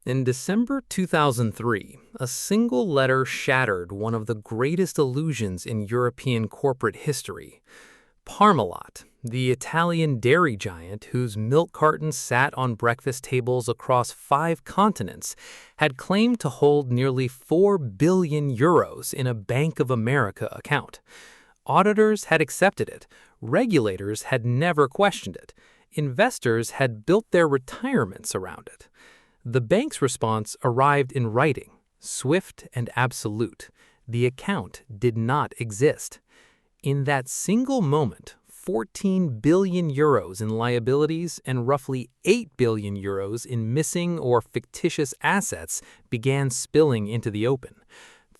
In December 2003, a single letter shattered one of the greatest illusions in European corporate history. Parmalat, the Italian dairy giant whose milk cartons sat on breakfast tables across 5 continents, had claimed to hold nearly 4 billion euros in a Bank of America account. Auditors had accepted it, regulators had never questioned it, investors had built their retirements around it. The bank's response arrived in writing, swift and absolute. The account did not exist. In that single moment, 14 billion euros in liabilities and roughly 8 billion euros in missing or fictitious assets began spilling into the open.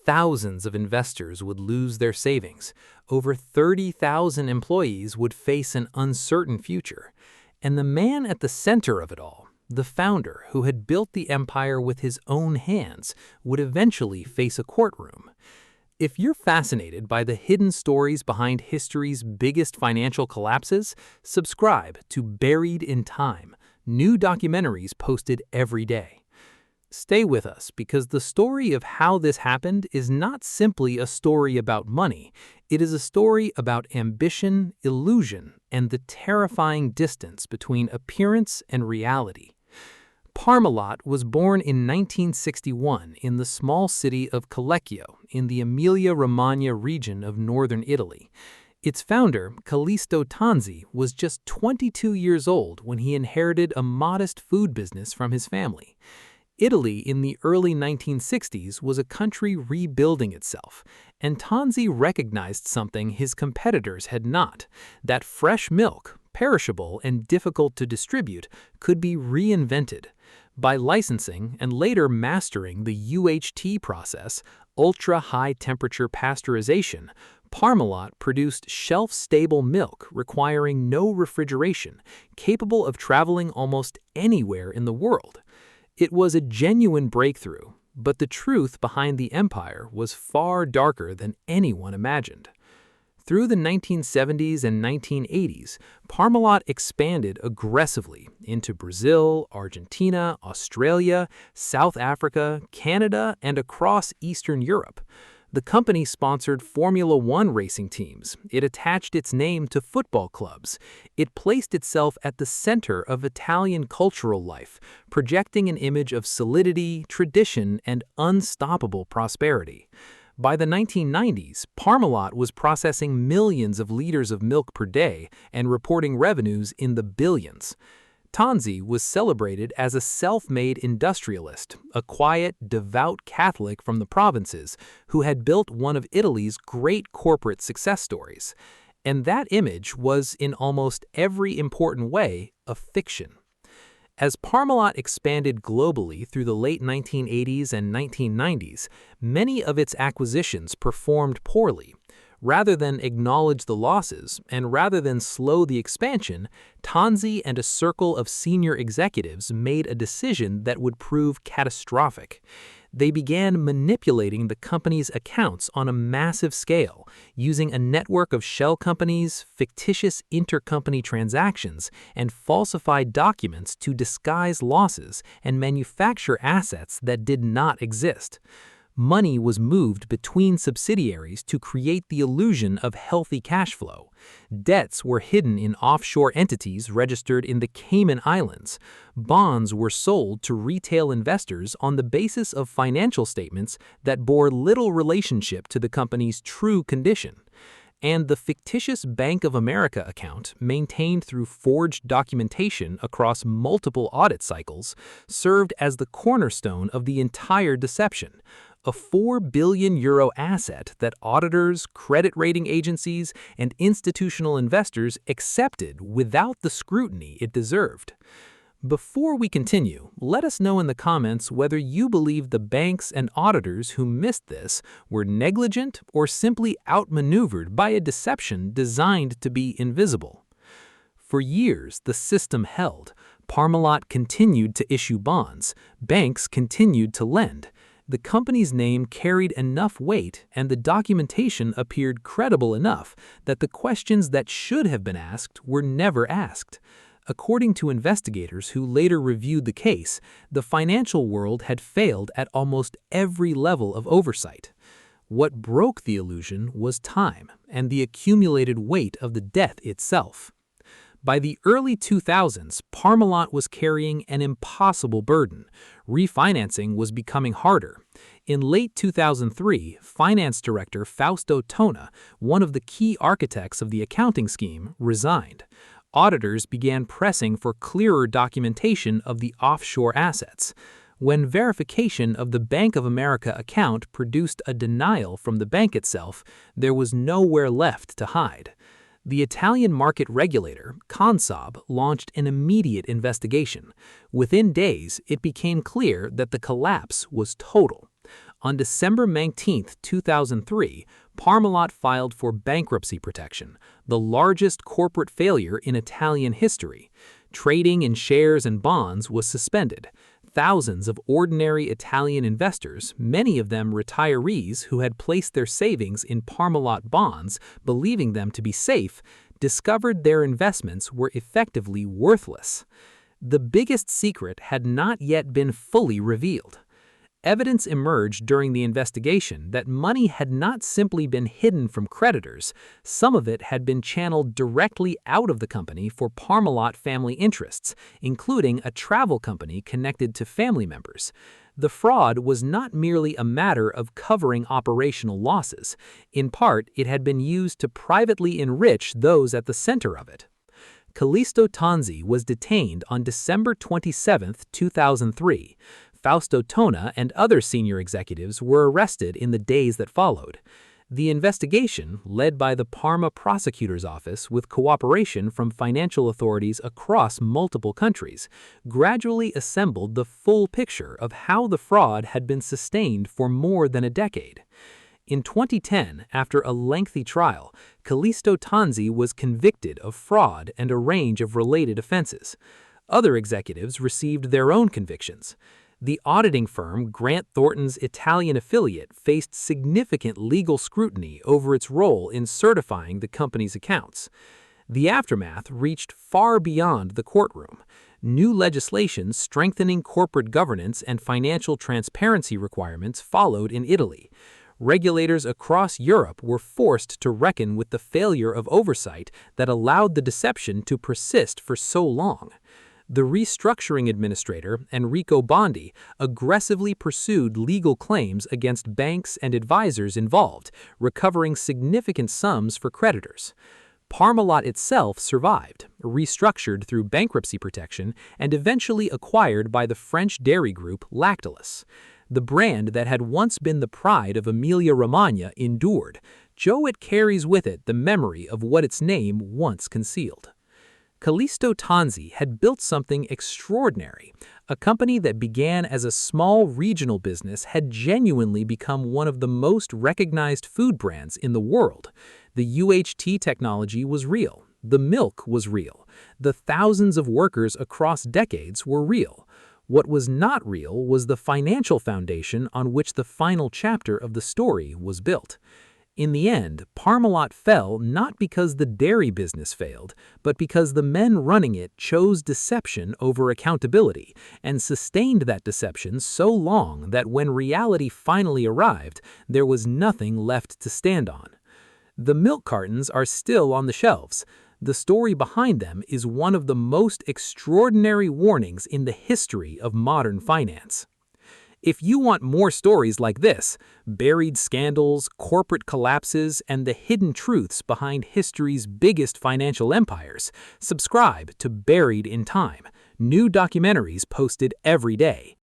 Thousands of investors would lose their savings. Over 30,000 employees would face an uncertain future. And the man at the center of it all, the founder who had built the empire with his own hands, would eventually face a courtroom. If you're fascinated by the hidden stories behind history's biggest financial collapses, subscribe to Buried in Time, new documentaries posted every day. Stay with us because the story of how this happened is not simply a story about money. It is a story about ambition, illusion, and the terrifying distance between appearance and reality. Parmalat was born in 1961 in the small city of Collecchio in the Emilia-Romagna region of northern Italy. Its founder, Callisto Tanzi, was just 22 years old when he inherited a modest food business from his family. Italy in the early 1960s was a country rebuilding itself, and Tanzi recognized something his competitors had not: that fresh milk, perishable and difficult to distribute, could be reinvented. By licensing and later mastering the UHT process, ultra-high temperature pasteurization, Parmalat produced shelf-stable milk requiring no refrigeration, capable of traveling almost anywhere in the world. It was a genuine breakthrough, but the truth behind the empire was far darker than anyone imagined. Through the 1970s and 1980s, Parmalat expanded aggressively into Brazil, Argentina, Australia, South Africa, Canada, and across Eastern Europe. The company sponsored Formula One racing teams. It attached its name to football clubs. It placed itself at the center of Italian cultural life, projecting an image of solidity, tradition, and unstoppable prosperity. By the 1990s, Parmalat was processing millions of liters of milk per day and reporting revenues in the billions. Tanzi was celebrated as a self-made industrialist, a quiet, devout Catholic from the provinces who had built one of Italy's great corporate success stories. And that image was, in almost every important way, a fiction. As Parmalat expanded globally through the late 1980s and 1990s, many of its acquisitions performed poorly. Rather than acknowledge the losses, and rather than slow the expansion, Tanzi and a circle of senior executives made a decision that would prove catastrophic. They began manipulating the company's accounts on a massive scale, using a network of shell companies, fictitious intercompany transactions, and falsified documents to disguise losses and manufacture assets that did not exist. Money was moved between subsidiaries to create the illusion of healthy cash flow. Debts were hidden in offshore entities registered in the Cayman Islands. Bonds were sold to retail investors on the basis of financial statements that bore little relationship to the company's true condition. And the fictitious Bank of America account, maintained through forged documentation across multiple audit cycles, served as the cornerstone of the entire deception. A 4 billion euro asset that auditors, credit rating agencies, and institutional investors accepted without the scrutiny it deserved. Before we continue, let us know in the comments whether you believe the banks and auditors who missed this were negligent or simply outmaneuvered by a deception designed to be invisible. For years, the system held. Parmalat continued to issue bonds. Banks continued to lend. The company's name carried enough weight and the documentation appeared credible enough that the questions that should have been asked were never asked. According to investigators who later reviewed the case, the financial world had failed at almost every level of oversight. What broke the illusion was time and the accumulated weight of the debt itself. By the early 2000s, Parmalat was carrying an impossible burden. Refinancing was becoming harder. In late 2003, Finance Director Fausto Tona, one of the key architects of the accounting scheme, resigned. Auditors began pressing for clearer documentation of the offshore assets. When verification of the Bank of America account produced a denial from the bank itself, there was nowhere left to hide. The Italian market regulator, Consob, launched an immediate investigation. Within days, it became clear that the collapse was total. On December 19, 2003, Parmalat filed for bankruptcy protection, the largest corporate failure in Italian history. Trading in shares and bonds was suspended. Thousands of ordinary Italian investors, many of them retirees who had placed their savings in Parmalat bonds, believing them to be safe, discovered their investments were effectively worthless. The biggest secret had not yet been fully revealed. Evidence emerged during the investigation that money had not simply been hidden from creditors. Some of it had been channeled directly out of the company for Parmalat family interests, including a travel company connected to family members. The fraud was not merely a matter of covering operational losses. In part, it had been used to privately enrich those at the center of it. Callisto Tanzi was detained on December 27, 2003. Fausto Tona and other senior executives were arrested in the days that followed. The investigation, led by the Parma prosecutor's office with cooperation from financial authorities across multiple countries, gradually assembled the full picture of how the fraud had been sustained for more than a decade. In 2010, after a lengthy trial, Callisto Tanzi was convicted of fraud and a range of related offenses. Other executives received their own convictions. The auditing firm Grant Thornton's Italian affiliate faced significant legal scrutiny over its role in certifying the company's accounts. The aftermath reached far beyond the courtroom. New legislation strengthening corporate governance and financial transparency requirements followed in Italy. Regulators across Europe were forced to reckon with the failure of oversight that allowed the deception to persist for so long. The restructuring administrator, Enrico Bondi, aggressively pursued legal claims against banks and advisors involved, recovering significant sums for creditors. Parmalat itself survived, restructured through bankruptcy protection, and eventually acquired by the French dairy group Lactalis. The brand that had once been the pride of Emilia-Romagna endured, though it carries with it the memory of what its name once concealed. Callisto Tanzi had built something extraordinary. A company that began as a small regional business had genuinely become one of the most recognized food brands in the world. The UHT technology was real. The milk was real. The thousands of workers across decades were real. What was not real was the financial foundation on which the final chapter of the story was built. In the end, Parmalat fell not because the dairy business failed, but because the men running it chose deception over accountability and sustained that deception so long that when reality finally arrived, there was nothing left to stand on. The milk cartons are still on the shelves. The story behind them is one of the most extraordinary warnings in the history of modern finance. If you want more stories like this, buried scandals, corporate collapses, and the hidden truths behind history's biggest financial empires, subscribe to Buried in Time, new documentaries posted every day.